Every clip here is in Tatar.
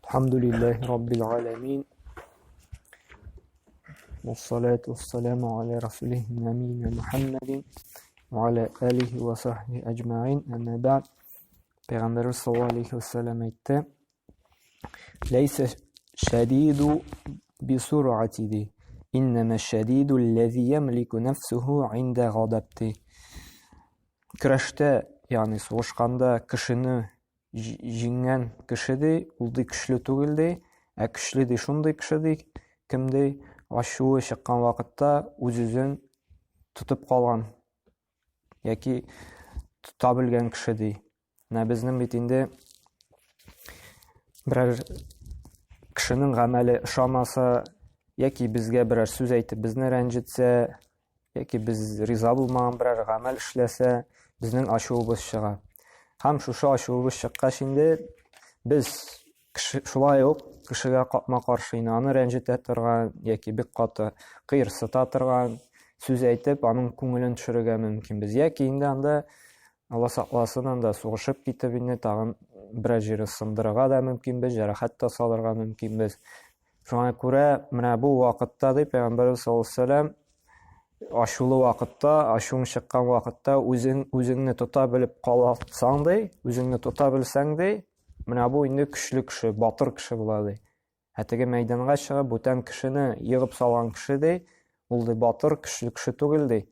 الحمد لله رب العالمين والصلاة والسلام على رسوله نبينا محمد وعلى آله وصحبه أجمعين أما بعد Peygamberimiz sallallahu aleyhi ve sellem etti. Leyse şedidu bi sur'ati. İnneme şedidu lezi yemliku nefsuhu inde gadabti. Күрәштә, ягъни сугышканда кешене җиңгән кеше ди, ул ди көчле түгел ди, ә көчле ди шундый кеше ди, кем ди ачуы чыккан вакытта үз-үзен тотып калган яки тута белгән кеше ди. Безнең бит инде берәр кешенең гамәле ошамаса яки безгә берәр сүз әйтеп безне рәнҗетсә яки без риза булмаган берәр гамәл эшләсә, безнең ачуыбыз чыга. Һәм шушы ачуыбыз чыккач инде без шулай ук кешегә капма-каршы аны рәнҗетә торган яки бик каты кыерсыта торган сүз әйтеп, аның күңелен төшерергә мөмкинбез. Яки инде анда Алла сакласын анда сугышып китеп инде тагын берәр җире сындырырга да мөмкинбез, җәрәхәт та салырга мөмкинбез. Шуңа күрә менә бу вакытта ди Пәйгамбәрбез саллаллаһу алейһи ва сәллям ачулы вакытта, ачуың чыккан вакытта үзеңне тота белеп калсаң ди, үзеңне тота белсәң ди, менә бу инде көчле кеше, батыр кеше була ди. Теге мәйданга чыгып бүтән кешене йыгып салган кеше ди, ул ди батыр, көчле кеше түгел ди.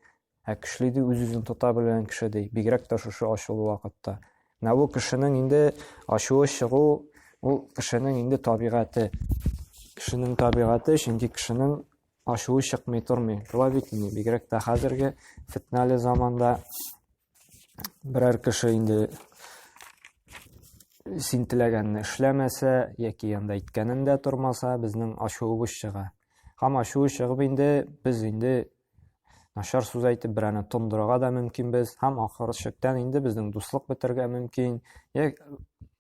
Көчле ди үз-үзен тота белгән кеше ди, бигрәк тә шушы ачулы вакытта. Менә бу кешенең инде ачуы чыгу, ул кешенең инде табигате. Кешенең табигаты, чөнки кешенең ачуы чыкмый тормый. Шулай бит инде, бигрәк тә хәзерге фитнәле заманда берәр кеше инде син теләгәнне эшләмәсә яки янда әйткәнен дә тормаса, безнең ачуыбыз чыга. Һәм ачуы чыгып инде без инде начар сүз әйтеп берәне тондырырга да мөмкинбез, һәм ахыры чиктән инде безнең дуслык бетергә мөмкин, яки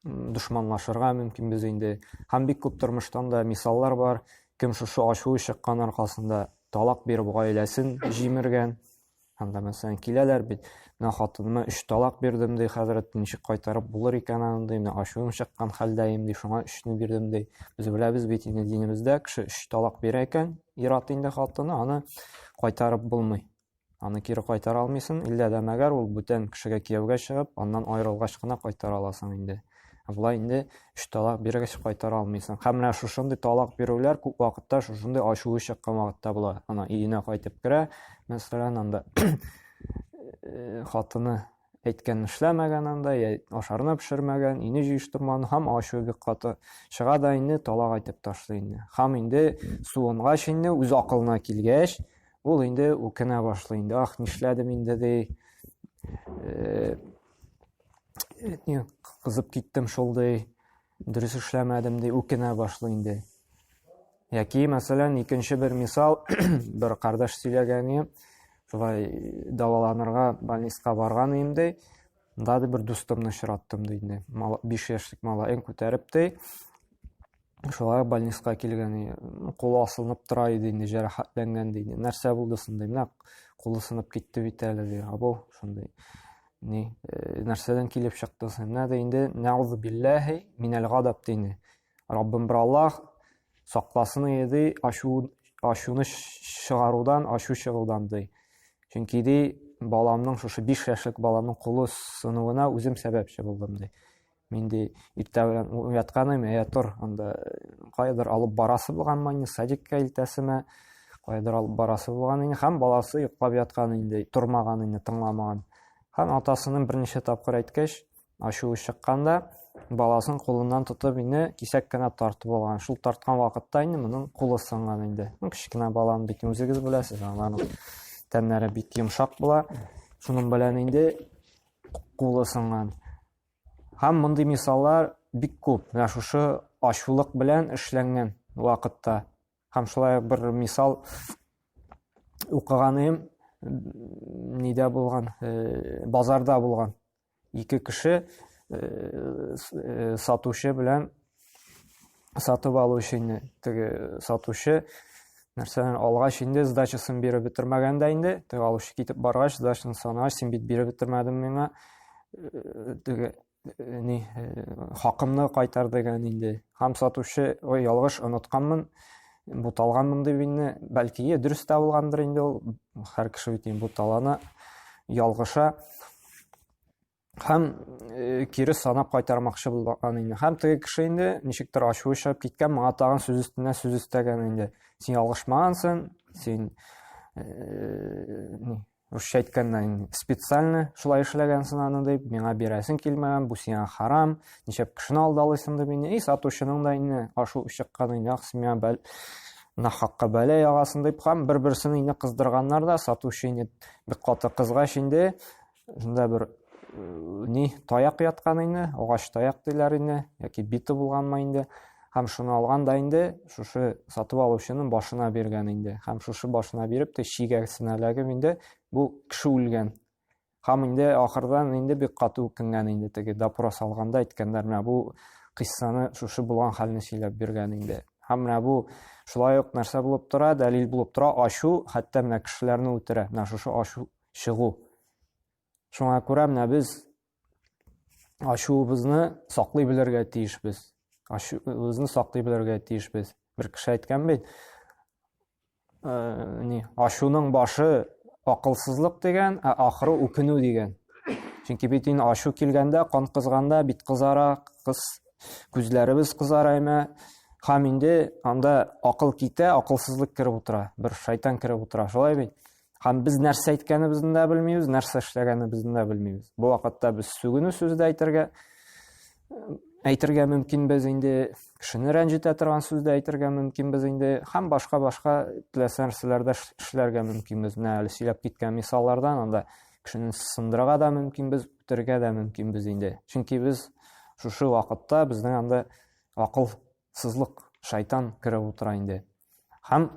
дошманлашырга мөмкинбез инде. Һәм бик күп тормыштан да мисаллар бар, кем шушы ачуы чыккан аркасында талак биреп гаиләсен җимергән. Һәм дә мәсәлән киләләр бит, менә хатыныма 3 талак бирдем ди, хәзрәт ничек кайтарып булыр икән аны ди, менә ачуым чыккан хәлдәем ди, шуңа 3-не бирдем ди. Без беләбез бит инде динебездә кеше 3 талак бирә икән, ират инде хатыны, аны кайтарып булмый. Аны кире кайтара алмыйсың, иллә дә мәгәр ул бүтән кешегә кияүгә чыгып, аннан аерылгач кына кайтара аласың инде. Булай инде 3 талак биргәч кайтара алмыйсың. Һәм менә шушындый талак бирүләр күп вакытта шушындый ачуы чыккан вакытта була. Ана өенә кайтып керә, мәсәлән анда хатыны әйткән эшләмәгән анда, ашарны пешермәгән, ине җыештырмаган, һәм ачуы бик каты чыга да инде талак әйтеп ташлый инде. Һәм инде суынгач инде үз акылына килгәч, ул инде үкенә башлый инде. Ах, нишләдем инде ди. Кызып киттем шул ди. Дөрес эшләмәдем ди, үкенә башлый инде. Яки мәсәлән икенче бер мисал, бер кардәш сөйләгән, шулай даваланырга больниска барган идем ди. Монда бер дустымны очраттым ди инде. 5 яшьлек малайын күтәреп ди. Шулай больниска килгән, кулы асылынып тора иде инде, җәрәхәтләнгән ди. Нәрсә булды соңда? Менә кулы сынып китте бит әле ди. Абу, шундый. Нәрсәдән килеп чыкты соң? Менә дә инде нәүзу биллаһи минәл гадаб ди. Раббым бер Аллаһ сакласын иде ачуны чыгарудан, ачу чыгудан ди. Чөнки ди баламның шушы 5 яшьлек баламның кулы сынуына үзем сәбәпче булдым ди. Мин ди иртә белән уятканым, тор, анда кайдыр алып барасы булганмы, садикка илтәсеме, кайдыр алып барасы булган инде, һәм баласы йоклап яткан инде, тормаган инде, тыңламаган. Һәм атасының берничә тапкыр әйткәч, ачуы чыкканда, баласын кулыннан тотып инде кисәк кенә тартып алган. Шул тарткан вакытта инде моның кулы сынган инде. Кичкенә балам бит, үзегез беләсез, аларның тәннәре бик йомшак була. Шуның белән инде кулы сынган. Һәм мондый мисаллар бик күп. Менә шушы ачулык белән эшләнгән вакытта. Һәм шулай бер мисал укыганым, нидә булган, базарда булган. 2 кеше сатучы белән сатып алучы инде. Теге сатучы нәрсәне алгач инде сдачасын биреп бетермәгәндә инде, теге алучы китеп баргач, сдачасын санагач, син бит биреп бетермәдең миңа. Теге хакымны кайтар дигән инде. һәм сатучы, ой, ялгыш онытканмын, буталганмын дип инде, бәлки дөрес тә булгандыр инде ул, һәр кеше бит буталана, ялгыша. Һәм кире санап кайтармакчы булган инде. Һәм теге кеше инде ничектер ачуы чыгып киткән, моңа тагын сүз өстенә сүз өстәгән инде. Син ялгышмагансың, син русча әйткәндә специально шулай эшләгәнсең аны дип, миңа бирәсең килмәгән, бу сиңа харам, ничек кешене алдалыйсың дип инде. Сатучының да инде ашу чыккан инде, син миңа нахакка бәла ягасың дип, һәм бер-берсен инде кыздырганнар да, сатучы инде бик каты кызгач инде, шунда бер таяк яткан инде, агач таяк диләр инде, яки бите булганмы инде. Һәм шуны алган да инде, шушы сатып алучының башына биргән инде. Һәм шушы башына биреп, чигәсенә эләгеп инде, бу кеше үлгән. Һәм инде ахырдан инде бик каты үкенгән инде, теге допрос алганда әйткәннәр, менә бу кыссаны шушы булган хәлне сөйләп биргән инде. Һәм менә бу шулай ук нәрсә булып тора, дәлил булып тора, ачу, хәтта менә кешеләрне үтерә. Менә шушы ачу чыгу. Шуңа күрә менә без ачуыбызны саклый белергә тиешбез. Ачуыбызны саклый белергә тиешбез. Бер кеше әйткән бит, ачуның башы акылсызлык дигән, ахыры үкенү дигән. Чөнки бит ачу килгәндә, кан кызганда бит кызара, күзләребез кызара име. Һәм инде анда акыл китә, акылсызлык кереп утыра, бер шайтан кереп утыра, шулай бит. Һәм без нәрсә әйткәнебезне дә белмибез, нәрсә эшләгәнебезне дә белмибез. Бу вакытта без сүгенү сүзде әйтергә мөмкинбез инде, кешене рәнҗетә торган сүзде әйтергә мөмкинбез инде, һәм башка теләсә нәрсәләрдә эшләргә мөмкинбез. Менә әле сөйләп киткән мисаллардан анда кешене сындырырга да мөмкинбез, үтәргә дә мөмкинбез инде. Чөнки без шушы вакытта безнең анда акылсызлык, шайтан кереп утыра инде. Һәм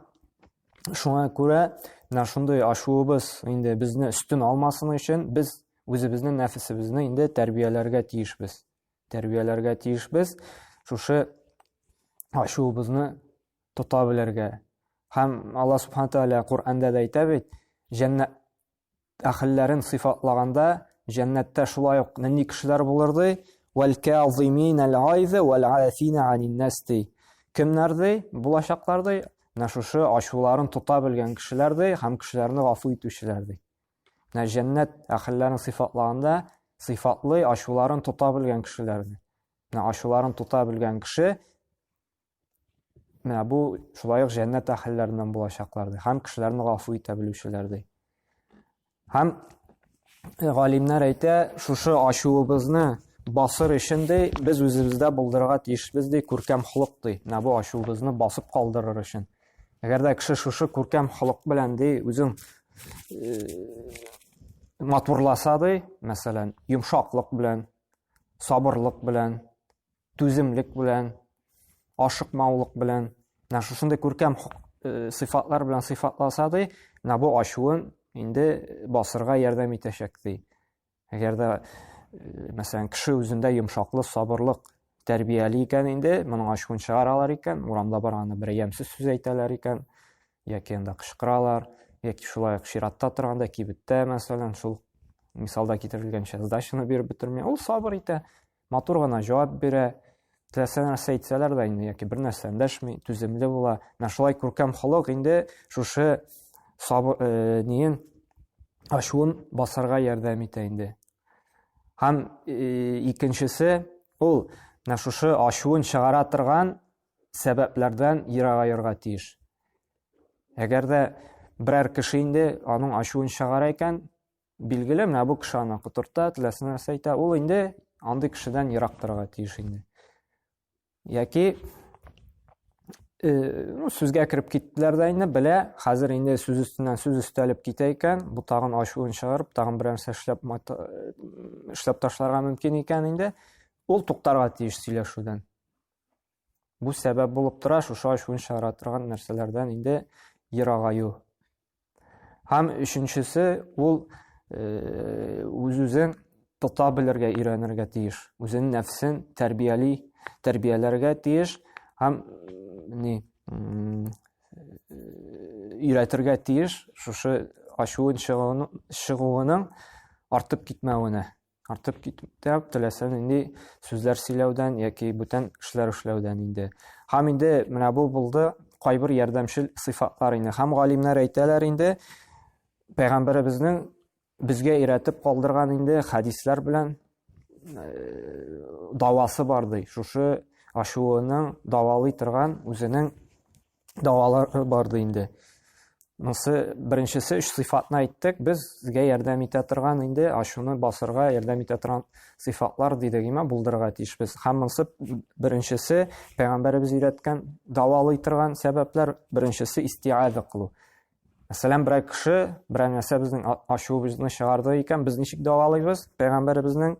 шуңа күрә менә шундый ачуыбыз инде безне өстен алмасын өчен без үзебезнең нәфесебезне инде тәрбияләргә тиешбез. Тәрбияләргә тиешбез, шушы ачуыбызны тота белергә. Һәм Аллаһ Субхану тәгалә Куръанда да әйтә бит, җәннәт әһелләрен сыйфатлаганда, җәннәттә шулай ук нинди кешеләр булыр ди? وَالْكَاظِمِينَ الْغَيْظَ وَالْعَافِينَ عَنِ النَّاسِ ди. Кемнәр ди? Булачаклар ди. Менә шушы ачуларын тота белгән кешеләр ди, һәм кешеләрне гафу итүчеләр ди. Менә җәннәт әһелләрен сыйфатлаганда, сыйфатлы ачуларын тота белгән кешеләр ди. Менә ачуларын тота белгән кеше, менә бу шулай ук җәннәт әһелләреннән булачаклар ди, һәм кешеләрне гафу итә белүчеләр ди. Һәм галимнәр әйтә, шушы ачуыбызны басыр өчен ди, без үзебездә булдырырга тиешбез ди, күркәм холык ди. Менә бу ачуыбызны басып калдырыр өчен. Әгәр дә кеше шушы күркәм холык белән ди, үзен матурласа ди, мәсәлән, йомшаклык белән, сабырлык белән, түземлек белән, ашыкмаулык белән, менә шушындай күркәм сыйфатлар белән сыйфатласа ди, менә бу ачуын инде басырга ярдәм итәчәк ди. Әгәр дә мәсәлән, кеше үзендә йомшаклык, сабырлык тәрбияли икән инде, моның ачуын чыгаралар икән, урамда барганда бер ямьсез сүз әйтәләр икән, яки анда кычкыралар, яки шулай чиратта торганда, кибеттә, мәсәлән, шул мисалда китерелгәнчә сдачаны биреп бетермәй, ул сабыр итә, матур гына җавап бирә, теләсә нәрсә әйтсәләр дә инде, яки бер нәрсә эндәшми, түземле була. Менә шулай күркәм холык инде шушы ачуын басарга ярдәм итә инде. Һәм икенчесе, ул менә шушы ачуын чыгара торган сәбәпләрдән ерагаерга тиеш. Әгәр дә берәр кеше инде аның ачуын чыгара икән, билгеле, менә бу кеше аны котырта, теләсә нәрсә әйтә, ул инде андый кешедән ерак торырга тиеш инде. Яки сүзгә кереп киттеләр дә инде, белә, хәзер инде сүз өстеннән сүз өстәлеп китә икән, бу тагын ачуын чыгарып, тагын бер нәрсә эшләп ташларга мөмкин икән инде, ул туктарга тиеш сөйләшүдән. Бу сәбәп булып тора, шушы ачуын чыгара торган нәрсәләрдән инде ерагаю. Һәм өченчесе, ул үзен тота белергә өйрәнергә тиеш, үзенең нәфсен тәрбияләргә тиеш, һәм өйрәтергә тиеш, шушы ачуын чыгуының артып китмәвенә. артып китеп, теләсәң инде сүзләр сөйләүдән яки бүтән эшләр эшләүдән инде. Һәм инде менә бу булды кайбер ярдәмчел сыйфатлар инде. Һәм галимнәр әйтәләр инде Пәйгамбәребезнең безгә өйрәтеп калдырган инде хадислар белән давасы бар ди. Шушы ачуының давалый торган үзенең давалары бар ди инде. Монсы беренчесе 3 сыйфатны әйттек. Безгә ярдәм итә торган инде ачуны басырга ярдәм итә торган сыйфатлар дидек име булдырырга тиешбез. Һәм монсы беренчесе Пәйгамбәребез өйрәткән давалый торган сәбәпләр беренчесе истиаза кылу. Мәсәлән, берәр кеше берәр нәрсә безнең ачуыбызны чыгарды икән, без ничек давалыйбыз? Пәйгамбәребезнең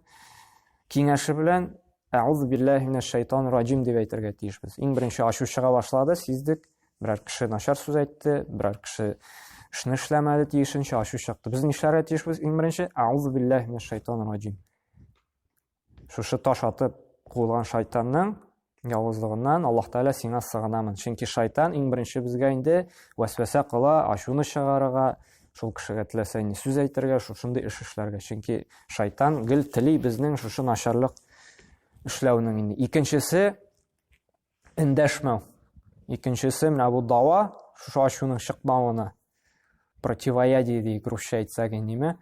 киңәше белән Аузу биллаһи минәш шайтанир раҗим дип әйтергә тиешбез. Иң беренче ачу чыга башлады, сиздек. Берәр кеше начар сүз әйтте, берәр кеше эшне эшләмәде, тиешенчә ачу чыкты. Без нишләргә тиешбез? Иң беренче Аузу биллаһи минәш шайтанир раҗим. Шушы таш атып куылган шайтанның явызлыгыннан Аллаһ Тәгалә сиңа сыгынамын. Чөнки шайтан иң беренче безгә инде вәсвәсә кыла, ачуны чыгарырга, шул кешегә теләсә инде сүз әйтергә, шушындый эш эшләргә. Чөнки шайтан гел тели безнең шушы начарлык эшләүнең инде. Икенчесе эндәшмәү. Икенчесе менә бу дава, шушы ачуның чыкмавына противоядие ди русча әйтсәк инде,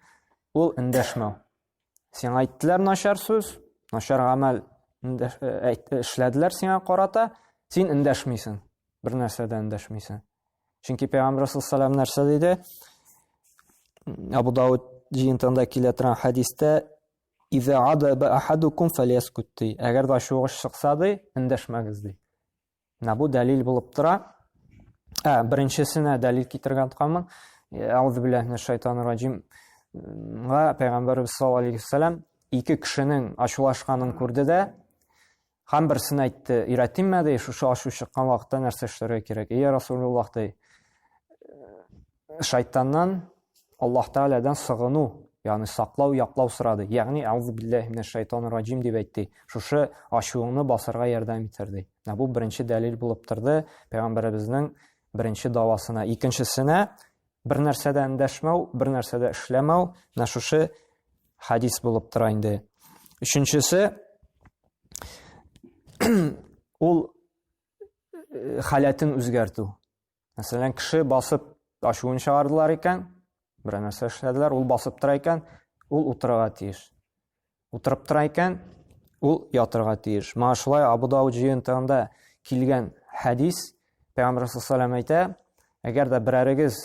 ул эндәшмәү. Сиңа әйттеләр начар сүз, начар гамәл эшләделәр сиңа карата, син эндәшмисең. Бер нәрсәдә эндәшмисең. Чөнки Пәйгамбәр саллаллаһу алейһи нәрсә диде? Абу Дауд җыентында килә торган хадистә «Иза адаба ахадукум фалияскутти». Әгәр дә шугыш чыкса ди, эндәшмәгез ди. Менә бу дәлил булып тора. Беренчесенә дәлил китергән торганмын. Аузу биллаһи минәш шайтанир раҗим. Пәйгамбәрбез саллаллаһу алейһи ва саллям ике кешенең ачулашканын күрде дә, һәм берсен әйтте, өйрәтимме ди, шушы ачу чыккан вакытта нәрсә эшләргә кирәк? Я Расулуллаһ ди, шайтаннан Аллаһ Тәгаләдән сыгыну, ягъни саклау, яклау сорады. Ягъни аузу биллаһи минәш шайтанир раҗим дип әйтте. Шушы ачуыңны басырга ярдәм итер ди. Бу беренче дәлил булып торды Пәйгамбәребезнең беренче давасына. Икенчесенә бер нәрсәдә эндәшмәү, бер нәрсәдә эшләмәү, менә шушы хадис булып тора инде. Өченчесе ул халәтен үзгәртү. Мәсәлән, кеше басып ачуын чыгардылар икән, бер нәрсә эшләделәр, ул басып тора икән, ул утырырга тиеш. Утырып тора икән, ул ятырга тиеш. Менә шулай Абу Дауд җыентыгында килгән хадис, Пәйгамбәр саллаллаһу алейһи әйтә, әгәр дә берәрегез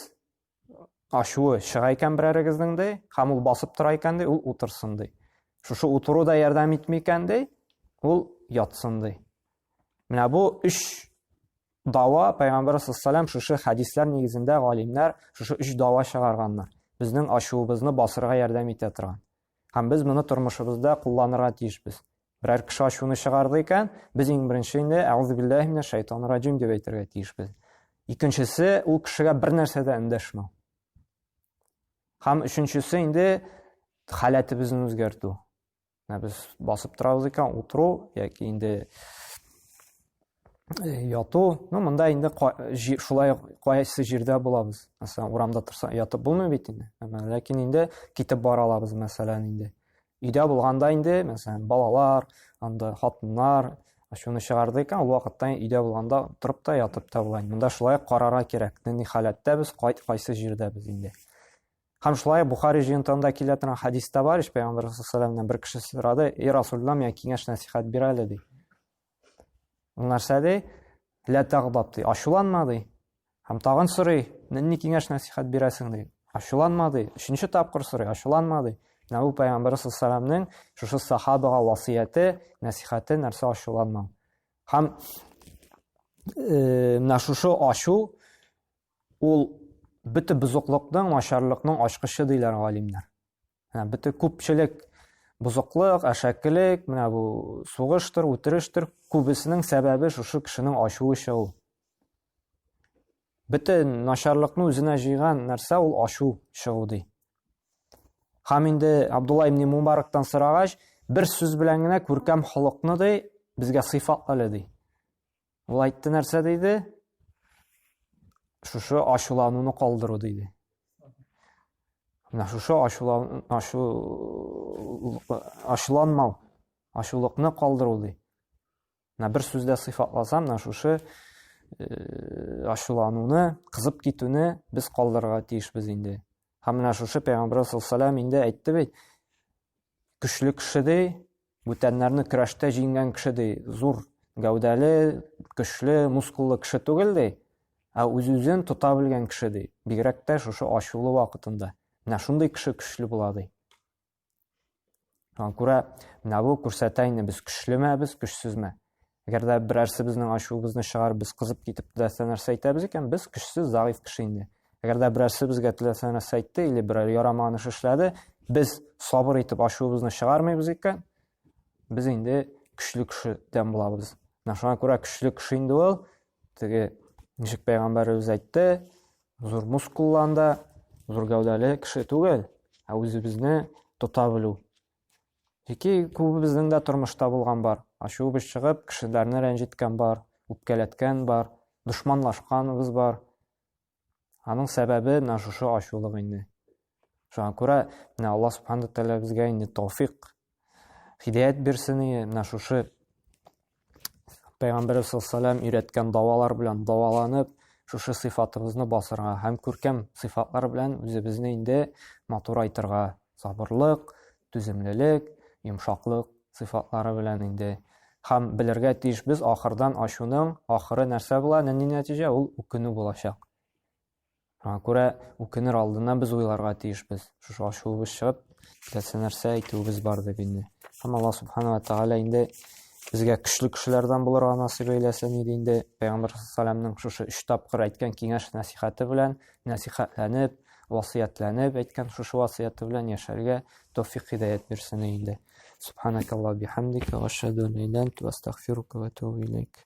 ачуы чыга икән берәрегезнең ди, һәм ул басып тора икән ди, ул утырсын ди. Шушы утыру да ярдәм итми икән ди, ул ятсын ди. Менә бу 3 дава Пәйгамбәр саллаллаһу алейһи ва саллям шушы хадислар нигезендә галимнәр шушы 3 дава чыгарганнар. Безнең ачуыбызны басырга ярдәм итә торган. Һәм без моны тормышыбызда кулланырга тиешбез. Берәр кеше ачуны чыгарды икән, без иң беренче инде аузу биллаһи минәш шайтанир раҗим дип әйтергә тиешбез. Икенчесе ул кешегә бер нәрсәдә эндәшмәү. Һәм өченчесе инде халәтебезне үзгәртү. Без басып торабыз икән, утыру яки инде яту, монда инде шулай кайсы җирдә булабыз. Мәсәлән, урамда торса ятып булмый бит инде. Ләкин инде китеп бара алабыз, мәсәлән, инде. Өйдә булганда инде, мәсәлән, балалар, анда хатыннар ачуны чыгарды икән, ул вакытта өйдә булганда торып та ятып та була. Монда шулай карарга кирәк. Нинди халәттә без, кайсы җирдә без инде. Һәм шулай Бухари җыентыгында килә торган хадистә бар, Пәйгамбәр саллаллаһу алейһи ва бер кеше сорады, "Эй Расулуллаһ, миңа киңәш насихат бир әле" ди. Ул нәрсә ди? Ла тагъдаб ди, ачуланма ди. Һәм тагын сорый, "Нинди киңәш насихат бирәсең" ди. Ачуланма ди. Өченче тапкыр сорый, ачуланма ди. Менә бу Пәйгамбәр саллаллаһу алейһи ва саллямның шушы сахабага васыяте, насихаты нәрсә ачуланмау. Һәм менә шушы ачу ул бөтен бузыклыкның, начарлыкның ачкычы диләр галимнәр. Бөтен күпчелек бузыклык, әшәкелек, менә бу сугыштыр, үтерештер, күбесенең сәбәбе шушы кешенең ачуы чыгу. Бөтен начарлыкны үзенә җыйган нәрсә ул ачу чыгу ди. Һәм инде Абдулла ибн Мубарактан сорагач, бер сүз белән генә күркәм холыкны ди, безгә сыйфатлы ди. Ул әйтте нәрсә диде? Шушы ачулануны калдыру диде. Менә шушы ачуланмау, ачулыкны калдыру ди. Менә бер сүздә сыйфатласам, менә шушы ачулануны, кызып китүне без калдырырга тиешбез инде. Һәм менә шушы Пәйгамбәр саллаллаһу алейһи ва сәллям инде әйтте бит, көчле кеше ди, бүтәннәрне көрәштә җиңгән кеше ди, зур гәүдәле, көчле, мускуллы кеше түгел ди, ә үз-үзен тота белгән кеше ди. Бигрәк тә шушы ачулы вакытында. Менә шундый кеше көчле була ди. Шуңа күрә менә бу күрсәтә инде без көчлеме, без көчсезме. Әгәр дә берәрсе безнең ачуыбызны чыгарып, без кызып китеп теләсә нәрсә әйтәбез икән, без көчсез, заиф кеше инде. Әгәр дә берәрсе безгә теләсә нәрсә әйтте, или берәр ярамаган эш эшләде, без сабыр итеп ачуыбызны чыгармыйбыз икән, без инде көчле кешедән булабыз. Менә шуңа күрә көчле кеше инде ул, теге ничек Пәйгамбәрбез әйтте, зур мускулланда, зур гәүдәле кеше түгел, ә үзебезне тота белү. Яки күбебезнең дә тормышта булган бар. Ачуыбыз чыгып, кешеләрне рәнҗеткән бар, үпкәләткән бар, дошманлашканыбыз бар. Аның сәбәбе менә шушы ачулык инде. Шуңа күрә менә Аллаһ субхана ва тааля безгә инде тауфик, һидаят бирсен, менә шушы Пәйгамбәр саллаллаһу алейһи ва сәллям өйрәткән давалар белән даваланып, шушы сыйфатыбызны басырга һәм күркәм сыйфатлар белән үзебезне инде матур айтырга, сабырлык, түземлелек, йомшаклык сыйфатлары белән инде. Һәм белергә тиешбез, ахырдан ачуның ахыры нәрсә була, нәтиҗә ул үкенү булачак. Шуңа күрә үкенер алдыннан без уйларга тиешбез. Шушы ачуыбыз чыгып, теләсә нәрсә әйтүебез бар дип инде. Һәм Аллаһ субхана ва тааля инде безгә көчле кешеләрдән булырга насыйп әйләсен иде инде. Пәйгамбәр саллаллаһу алейһи ва сәллямның шушы 3 тапкыр әйткән киңәш насихаты белән насихатланып, васыятланып әйткән шушы васыяты белән яшәргә тауфик һидаят бирсен инде. Субханакаллаһу бихамдика ва ашһаду ан ла илаха илля анта астагфирука ва атубу илейк.